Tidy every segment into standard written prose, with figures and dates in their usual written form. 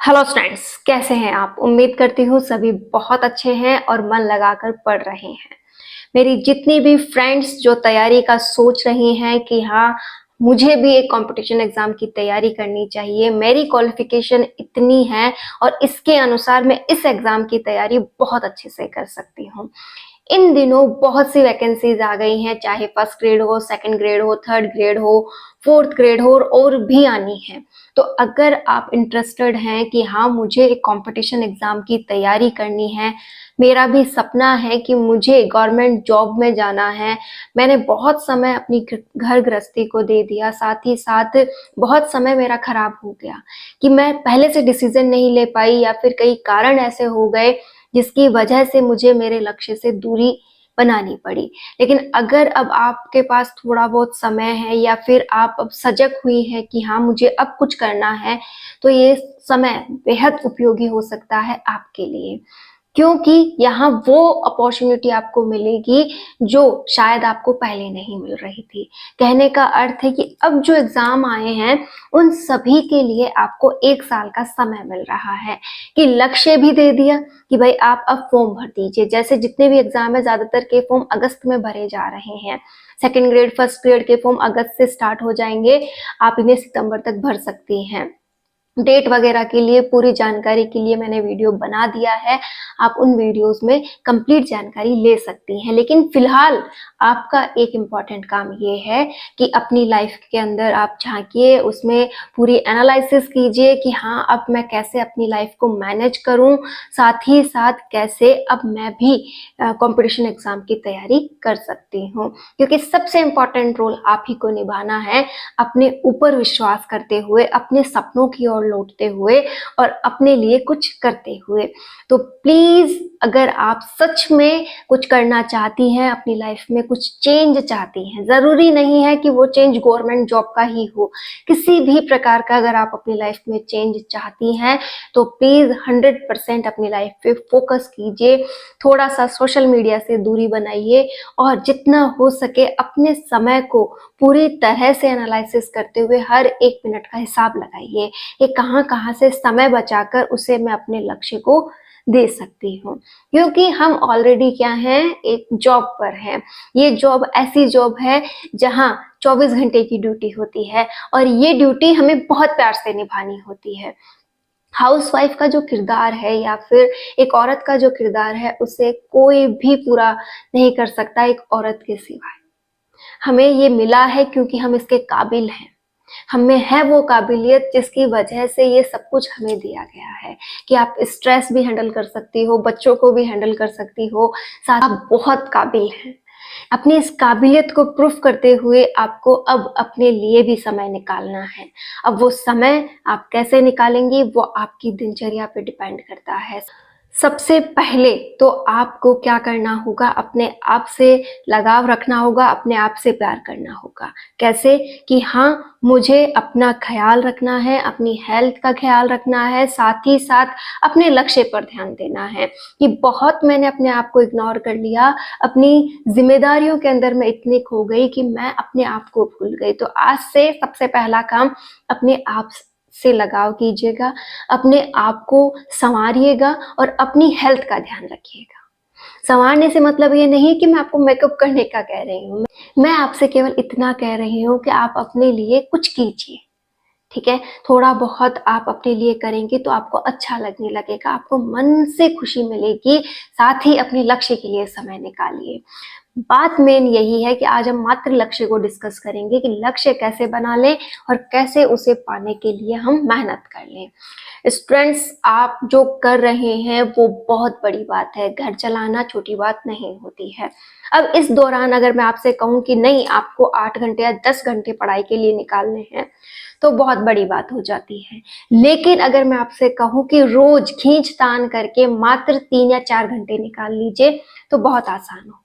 Hello students, कैसे हैं आप? उम्मीद करती हूँ सभी बहुत अच्छे हैं और मन लगाकर पढ़ रहे हैं। मेरी जितनी भी फ्रेंड्स जो तैयारी का सोच रही हैं कि हाँ, मुझे भी एक कंपटीशन एग्जाम की तैयारी करनी चाहिए, मेरी क्वालिफिकेशन इतनी है और इसके अनुसार मैं इस एग्जाम की तैयारी बहुत अच्छे से कर सकती हूँ। इन दिनों बहुत सी वैकेंसीज आ गई हैं, चाहे फर्स्ट ग्रेड हो, सेकंड ग्रेड हो, थर्ड ग्रेड हो, फोर्थ ग्रेड हो और भी आनी है। तो अगर आप इंटरेस्टेड हैं कि हाँ, मुझे एक कंपटीशन एग्जाम की तैयारी करनी है, मेरा भी सपना है कि मुझे गवर्नमेंट जॉब में जाना है, मैंने बहुत समय अपनी घर गृहस्थी को दे दिया, साथ ही साथ बहुत समय मेरा खराब हो गया कि मैं पहले से डिसीजन नहीं ले पाई या फिर कई कारण ऐसे हो गए जिसकी वजह से मुझे मेरे लक्ष्य से दूरी बनानी पड़ी। लेकिन अगर अब आपके पास थोड़ा बहुत समय है या फिर आप अब सजग हुई है कि हाँ, मुझे अब कुछ करना है, तो ये समय बेहद उपयोगी हो सकता है आपके लिए, क्योंकि यहाँ वो अपॉर्चुनिटी आपको मिलेगी जो शायद आपको पहले नहीं मिल रही थी। कहने का अर्थ है कि अब जो एग्जाम आए हैं उन सभी के लिए आपको 1 साल का समय मिल रहा है कि लक्ष्य भी दे दिया कि भाई आप अब फॉर्म भर दीजिए। जैसे जितने भी एग्जाम है ज्यादातर के फॉर्म अगस्त में भरे जा रहे हैं। सेकेंड ग्रेड फर्स्ट ग्रेड के फॉर्म अगस्त से स्टार्ट हो जाएंगे, आप इन्हें सितंबर तक भर सकती हैं। डेट वगैरह के लिए पूरी जानकारी के लिए मैंने वीडियो बना दिया है, आप उन वीडियोस में कंप्लीट जानकारी ले सकती हैं। लेकिन फिलहाल आपका एक इम्पॉर्टेंट काम ये है कि अपनी लाइफ के अंदर आप झांकिए, उसमें पूरी एनालिसिस कीजिए कि हाँ, अब मैं कैसे अपनी लाइफ को मैनेज करूं, साथ ही साथ कैसे अब मैं भी कंपटीशन एग्जाम की तैयारी कर सकती हूँ। क्योंकि सबसे इम्पॉर्टेंट रोल आप ही को निभाना है, अपने ऊपर विश्वास करते हुए, अपने सपनों की ओर लौटते हुए और अपने लिए कुछ करते हुए। तो प्लीज, अगर आप सच में कुछ करना चाहती हैं, अपनी लाइफ में कुछ चेंज चाहती हैं, जरूरी नहीं है कि वो चेंज गवर्नमेंट जॉब का ही हो, किसी भी प्रकार का अगर आप अपनी लाइफ में चेंज चाहती हैं तो प्लीज 100% अपनी लाइफ पे फोकस कीजिए। थोड़ा सा सोशल मीडिया से दूरी बनाइए और जितना हो सके अपने समय को पूरी तरह से एनालिसिस करते हुए हर 1 मिनट का हिसाब लगाइए कि कहाँ कहाँ से समय बचाकर उसे मैं अपने लक्ष्य को दे सकती हूँ। क्योंकि हम ऑलरेडी क्या हैं, एक जॉब पर हैं। ये जॉब ऐसी जॉब है जहाँ 24 घंटे की ड्यूटी होती है और ये ड्यूटी हमें बहुत प्यार से निभानी होती है। हाउसवाइफ का जो किरदार है या फिर एक औरत का जो किरदार है, उसे कोई भी पूरा नहीं कर सकता एक औरत के सिवाय। हमें ये मिला है क्योंकि हम इसके काबिल हैं। हमें है वो काबिलियत जिसकी वजह से ये सब कुछ हमें दिया गया है कि आप स्ट्रेस भी हैंडल कर सकती हो, बच्चों को भी हैंडल कर सकती हो, साथ आप बहुत काबिल हैं। अपनी इस काबिलियत को प्रूफ करते हुए आपको अब अपने लिए भी समय निकालना है। अब वो समय आप कैसे निकालेंगी वो आपकी दिनचर्या पे डिपेंड करता है। सबसे पहले तो आपको क्या करना होगा, अपने आप से लगाव रखना होगा, अपने आप से प्यार करना होगा। कैसे? कि हाँ, मुझे अपना ख्याल रखना है, अपनी हेल्थ का ख्याल रखना है, साथ ही साथ अपने लक्ष्य पर ध्यान देना है। कि बहुत मैंने अपने आप को इग्नोर कर लिया, अपनी जिम्मेदारियों के अंदर मैं इतनी खो गई कि मैं अपने आप को भूल गई। तो आज से सबसे पहला काम, अपने आप से लगाव कीजिएगा, अपने आप को संवारिएगा और अपनी हेल्थ का ध्यान रखिएगा। संवारने से मतलब ये नहीं कि मैं आपको मेकअप करने का कह रही हूँ, मैं आपसे केवल इतना कह रही हूँ कि आप अपने लिए कुछ कीजिए। ठीक है, थोड़ा बहुत आप अपने लिए करेंगे तो आपको अच्छा लगने लगेगा, आपको मन से खुशी मिलेगी। साथ ही अपने लक्ष्य के लिए समय निकालिए। बात मेन यही है कि आज हम मात्र लक्ष्य को डिस्कस करेंगे कि लक्ष्य कैसे बना लें और कैसे उसे पाने के लिए हम मेहनत कर लें। स्टूडेंट्स, आप जो कर रहे हैं वो बहुत बड़ी बात है, घर चलाना छोटी बात नहीं होती है। अब इस दौरान अगर मैं आपसे कहूँ कि नहीं, आपको 8 घंटे या 10 घंटे पढ़ाई के लिए निकालने हैं तो बहुत बड़ी बात हो जाती है। लेकिन अगर मैं आपसे कहूँ कि रोज खींच तान करके मात्र 3 या 4 घंटे निकाल लीजिए तो बहुत आसान होगा।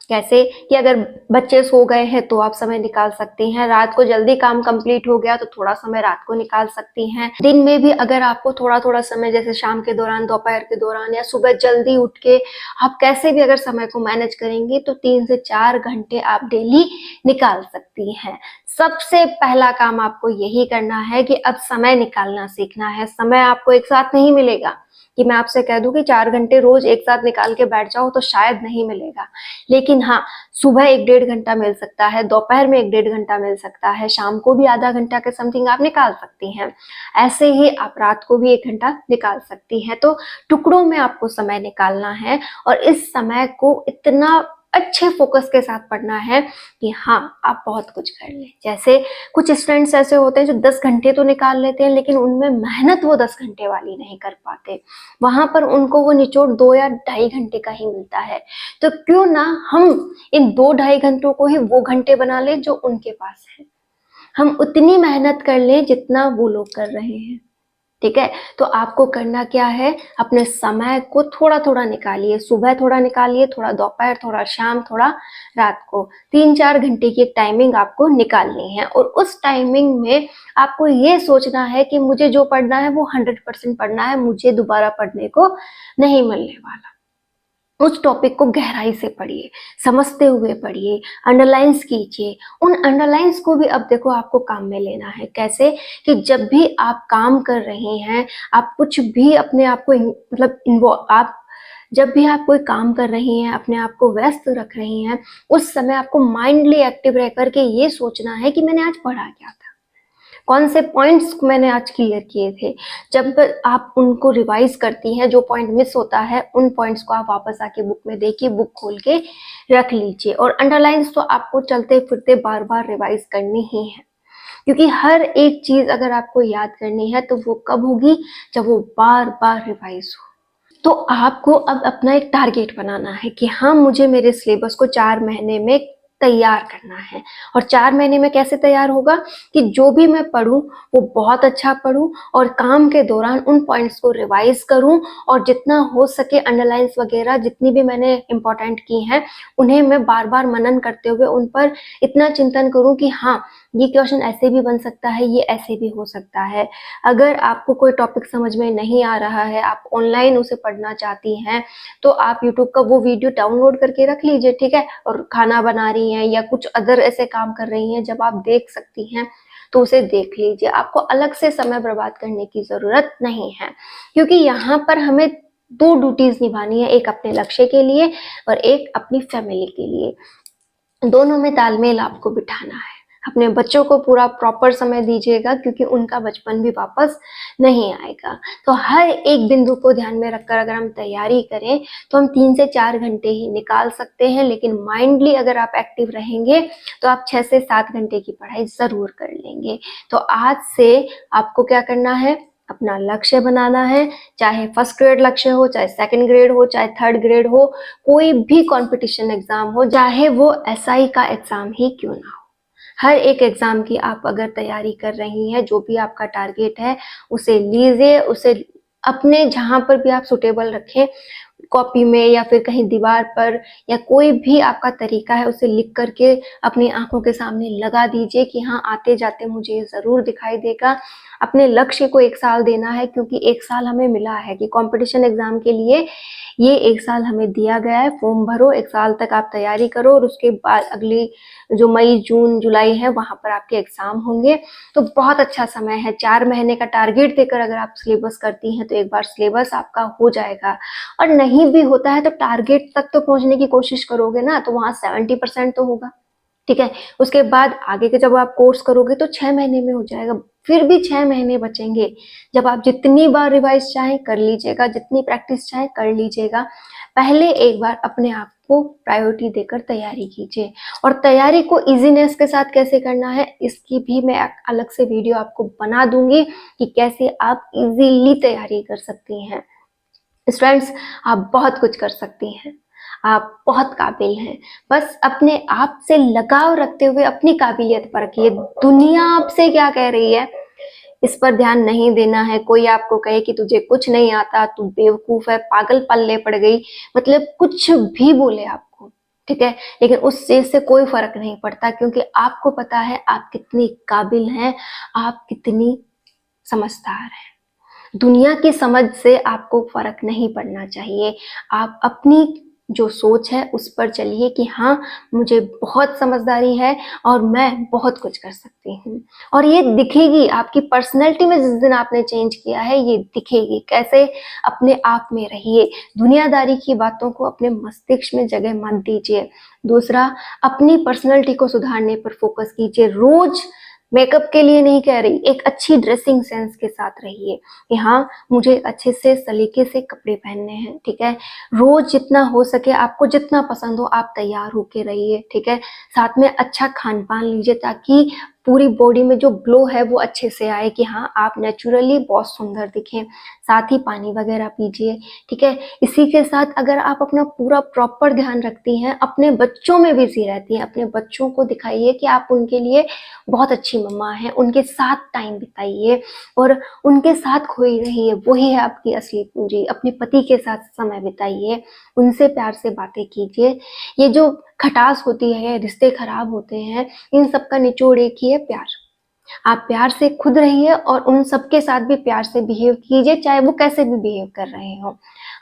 कैसे कि अगर बच्चे सो गए हैं तो आप समय निकाल सकती हैं, रात को जल्दी काम कंप्लीट हो गया तो थोड़ा समय रात को निकाल सकती हैं। दिन में भी अगर आपको थोड़ा थोड़ा समय, जैसे शाम के दौरान, दोपहर के दौरान या सुबह जल्दी उठ के आप कैसे भी अगर समय को मैनेज करेंगे तो 3 से 4 घंटे आप डेली निकाल सकती हैं। सबसे पहला काम आपको यही करना है कि अब समय निकालना सीखना है। समय आपको एक साथ नहीं मिलेगा कि मैं आपसे कह दूं कि 4 घंटे रोज एक साथ निकाल के बैठ जाओ, तो शायद नहीं मिलेगा। लेकिन हाँ, सुबह 1-1.5 घंटा मिल सकता है, दोपहर में 1-1.5 घंटा मिल सकता है, शाम को भी आधा घंटा के समथिंग आप निकाल सकती हैं। ऐसे ही आप रात को भी 1 घंटा निकाल सकती हैं। तो टुकड़ों में आपको समय निकालना है और इस समय को इतना अच्छे फोकस के साथ पढ़ना है कि हाँ, आप बहुत कुछ कर लें। जैसे कुछ स्टूडेंट्स ऐसे होते हैं जो 10 घंटे तो निकाल लेते हैं, लेकिन उनमें मेहनत वो 10 घंटे वाली नहीं कर पाते। वहां पर उनको वो निचोड़ 2 या ढाई घंटे का ही मिलता है। तो क्यों ना हम इन 2-2.5 घंटों को ही वो घंटे बना ले जो उनके पास है। हम उतनी मेहनत कर लें जितना वो लोग कर रहे हैं। ठीक है, तो आपको करना क्या है, अपने समय को थोड़ा थोड़ा निकालिए। सुबह थोड़ा निकालिए, थोड़ा दोपहर, थोड़ा शाम, थोड़ा रात को। 3-4 घंटे की एक टाइमिंग आपको निकालनी है और उस टाइमिंग में आपको ये सोचना है कि मुझे जो पढ़ना है वो 100% पढ़ना है, मुझे दोबारा पढ़ने को नहीं मिलने वाला। उस टॉपिक को गहराई से पढ़िए, समझते हुए पढ़िए, अंडरलाइंस कीजिए। उन अंडरलाइंस को भी अब देखो आपको काम में लेना है। कैसे कि जब भी आप काम कर रहे हैं, आप कुछ भी अपने आप को आप जब भी आप कोई काम कर रही हैं, अपने आप को व्यस्त रख रही हैं, उस समय आपको माइंडली एक्टिव रह करके ये सोचना है कि मैंने आज पढ़ा क्या था, कौन से पॉइंट्स मैंने आज क्लियर किए थे। जब आप उनको रिवाइज करती हैं, जो पॉइंट मिस होता है उन पॉइंट्स को आप वापस आके बुक में देखिए, बुक खोल के रख लीजिए। और अंडरलाइंस तो आपको चलते फिरते बार बार रिवाइज करनी ही है, क्योंकि हर एक चीज अगर आपको याद करनी है तो वो कब होगी, जब वो बार बार रिवाइज हो। तो आपको अब अपना एक टारगेट बनाना है कि हाँ, मुझे मेरे सिलेबस को 4 महीने में तैयार करना है। और 4 महीने में कैसे तैयार होगा कि जो भी मैं पढूं वो बहुत अच्छा पढूं और काम के दौरान उन पॉइंट्स को रिवाइज करूं और जितना हो सके अंडरलाइंस वगैरह जितनी भी मैंने इंपॉर्टेंट की हैं उन्हें मैं बार बार मनन करते हुए उन पर इतना चिंतन करूं कि हाँ, ये क्वेश्चन ऐसे भी बन सकता है, ये ऐसे भी हो सकता है। अगर आपको कोई टॉपिक समझ में नहीं आ रहा है, आप ऑनलाइन उसे पढ़ना चाहती हैं, तो आप यूट्यूब का वो वीडियो डाउनलोड करके रख लीजिए। ठीक है, और खाना बना रही हैं या कुछ अदर ऐसे काम कर रही हैं जब आप देख सकती हैं तो उसे देख लीजिए। आपको अलग से समय बर्बाद करने की जरूरत नहीं है, क्योंकि यहाँ पर हमें 2 ड्यूटीज निभानी है, एक अपने लक्ष्य के लिए और एक अपनी फैमिली के लिए। दोनों में तालमेल आपको बिठाना है। अपने बच्चों को पूरा प्रॉपर समय दीजिएगा, क्योंकि उनका बचपन भी वापस नहीं आएगा। तो हर एक बिंदु को ध्यान में रखकर अगर हम तैयारी करें तो हम 3 से 4 घंटे ही निकाल सकते हैं, लेकिन माइंडली अगर आप एक्टिव रहेंगे तो आप 6 से 7 घंटे की पढ़ाई जरूर कर लेंगे। तो आज से आपको क्या करना है, अपना लक्ष्य बनाना है। चाहे फर्स्ट ग्रेड लक्ष्य हो, चाहे सेकंड ग्रेड हो, चाहे थर्ड ग्रेड हो, कोई भी कंपटीशन एग्जाम हो, चाहे वो एसआई का एग्जाम ही क्यों ना हो, हर एक एग्जाम की आप अगर तैयारी कर रही हैं, जो भी आपका टारगेट है उसे लीजिए, उसे अपने जहां पर भी आप सुटेबल रखें, कॉपी में या फिर कहीं दीवार पर या कोई भी आपका तरीका है उसे लिख करके अपनी आंखों के सामने लगा दीजिए कि हाँ, आते जाते मुझे ये जरूर दिखाई देगा। अपने लक्ष्य को 1 साल देना है, क्योंकि 1 साल हमें मिला है कि कंपटीशन एग्जाम के लिए ये 1 साल हमें दिया गया है। फॉर्म भरो, 1 साल तक आप तैयारी करो और उसके बाद अगली जो मई, जून, जुलाई है वहां पर आपके एग्जाम होंगे। तो बहुत अच्छा समय है। 4 महीने का टारगेट देकर अगर आप सिलेबस करती हैं तो एक बार सिलेबस आपका हो जाएगा। और नहीं भी होता है तो टारगेट तक तो पहुंचने की कोशिश करोगे ना, तो वहां 70% तो होगा। ठीक है, उसके बाद आगे के जब आप कोर्स करोगे तो 6 महीने में हो जाएगा। फिर भी 6 महीने बचेंगे, जब आप जितनी बार रिवाइज चाहें कर लीजिएगा, जितनी प्रैक्टिस चाहें कर लीजिएगा। पहले एक बार अपने आप को प्रायोरिटी देकर तैयारी कीजिए। और तैयारी को इजीनेस के साथ कैसे करना है इसकी भी मैं अलग से वीडियो आपको बना दूंगी कि कैसे आप इजीली तैयारी कर सकती हैं। स्टूडेंट्स, आप बहुत कुछ कर सकती हैं, आप बहुत काबिल हैं। बस अपने आप से लगाव रखते हुए अपनी काबिलियत परखिए। दुनिया आपसे क्या कह रही है इस पर ध्यान नहीं देना है। कोई आपको कहे कि तुझे कुछ नहीं आता, तू बेवकूफ है, पागल पल्ले पड़ गई, मतलब कुछ भी बोले आपको, ठीक है? लेकिन उस चीज़ से कोई फ़र्क नहीं पड़ता, क्योंकि आपको पता है आप कितनी काबिल हैं, आप कितनी समझदार हैं। दुनिया की समझ से आपको फ़र्क नहीं पड़ना चाहिए। आप अपनी जो सोच है उस पर चलिए कि हाँ, मुझे बहुत समझदारी है और मैं बहुत कुछ कर सकती हूँ। और ये दिखेगी आपकी पर्सनैलिटी में, जिस दिन आपने चेंज किया है ये दिखेगी। कैसे? अपने आप में रहिए। दुनियादारी की बातों को अपने मस्तिष्क में जगह मत दीजिए। दूसरा, अपनी पर्सनैलिटी को सुधारने पर फ़ोकस कीजिए। रोज़ मेकअप के लिए नहीं कह रही, एक अच्छी ड्रेसिंग सेंस के साथ रहिए कि हाँ, मुझे अच्छे से सलीके से कपड़े पहनने हैं, ठीक है? रोज़ जितना हो सके, आपको जितना पसंद हो आप तैयार होके रहिए, ठीक है? साथ में अच्छा खान-पान लीजिए ताकि पूरी बॉडी में जो ग्लो है वो अच्छे से आए कि हाँ, आप नेचुरली बहुत सुंदर दिखें। साथ ही पानी वगैरह पीजिए, ठीक है? इसी के साथ अगर आप अपना पूरा प्रॉपर ध्यान रखती हैं, अपने बच्चों में बिज़ी रहती हैं, अपने बच्चों को दिखाइए कि आप उनके लिए बहुत अच्छी मम्मा हैं, उनके साथ टाइम बिताइए और उनके साथ खोई रहिए, वही है आपकी असली पूंजी। अपने पति के साथ समय बिताइए, उनसे प्यार से बातें कीजिए। ये जो खटास होती है, रिश्ते खराब होते हैं, इन सब का निचोड़ एक ही है, प्यार। आप प्यार से खुद रहिए और उन सबके साथ भी प्यार से बिहेव कीजिए, चाहे वो कैसे भी बिहेव कर रहे हों।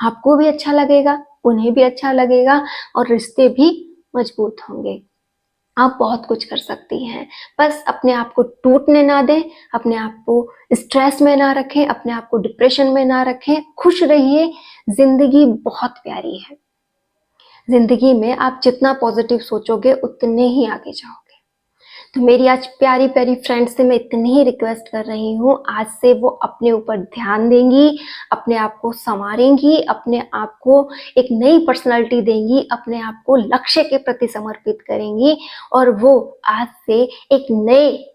आपको भी अच्छा लगेगा, उन्हें भी अच्छा लगेगा और रिश्ते भी मजबूत होंगे। आप बहुत कुछ कर सकती हैं। बस अपने आप को टूटने ना दें, अपने आप को स्ट्रेस में ना रखें, अपने आप को डिप्रेशन में ना रखें, खुश रहिए। ज़िंदगी बहुत प्यारी है। ज़िंदगी में आप जितना पॉज़िटिव सोचोगे उतने ही आगे जाओगे। तो मेरी आज प्यारी-प्यारी फ्रेंड से मैं इतनी ही रिक्वेस्ट कर रही हूँ, आज से वो अपने ऊपर ध्यान देंगी, अपने आप को सँवारेंगी, अपने आप को एक नई पर्सनैलिटी देंगी, अपने आप को लक्ष्य के प्रति समर्पित करेंगी और वो आज से एक नए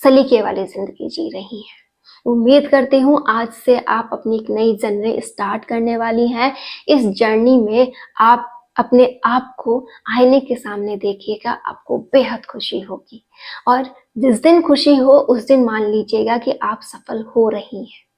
सलीके वाली ज़िंदगी जी रही हैं। उम्मीद करती हूँ आज से आप अपनी एक नई जर्नी स्टार्ट करने वाली हैं। इस जर्नी में आप अपने आप को आईने के सामने देखिएगा, आपको बेहद खुशी होगी और जिस दिन खुशी हो उस दिन मान लीजिएगा कि आप सफल हो रही हैं।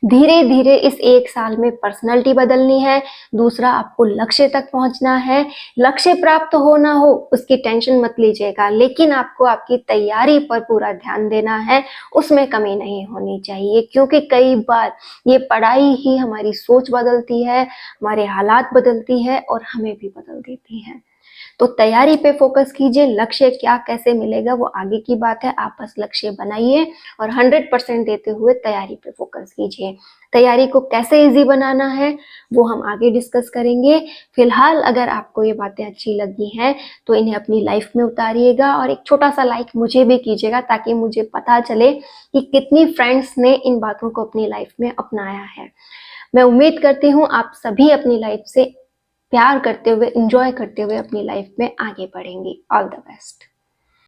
धीरे-धीरे इस 1 साल में पर्सनैलिटी बदलनी है, दूसरा आपको लक्ष्य तक पहुँचना है। लक्ष्य प्राप्त हो ना हो उसकी टेंशन मत लीजिएगा, लेकिन आपको आपकी तैयारी पर पूरा ध्यान देना है, उसमें कमी नहीं होनी चाहिए, क्योंकि कई बार ये पढ़ाई ही हमारी सोच बदलती है, हमारे हालात बदलती है और हमें भी बदल देती है। तो तैयारी पे फोकस कीजिए, लक्ष्य क्या कैसे मिलेगा वो आगे की बात है, आप बस लक्ष्य बनाइए और 100% देते हुए तैयारी पे फोकस कीजिए। तैयारी को कैसे ईज़ी बनाना है वो हम आगे डिस्कस करेंगे। फिलहाल अगर आपको ये बातें अच्छी लगी हैं तो इन्हें अपनी लाइफ में उतारिएगा और एक छोटा-सा लाइक मुझे भी कीजिएगा ताकि मुझे पता चले कि कितनी फ्रेंड्स ने इन बातों को अपनी लाइफ में अपनाया है। मैं उम्मीद करती हूँ आप सभी अपनी लाइफ से प्यार करते हुए, एन्जॉय करते हुए अपनी लाइफ में आगे बढ़ेंगी। All the best.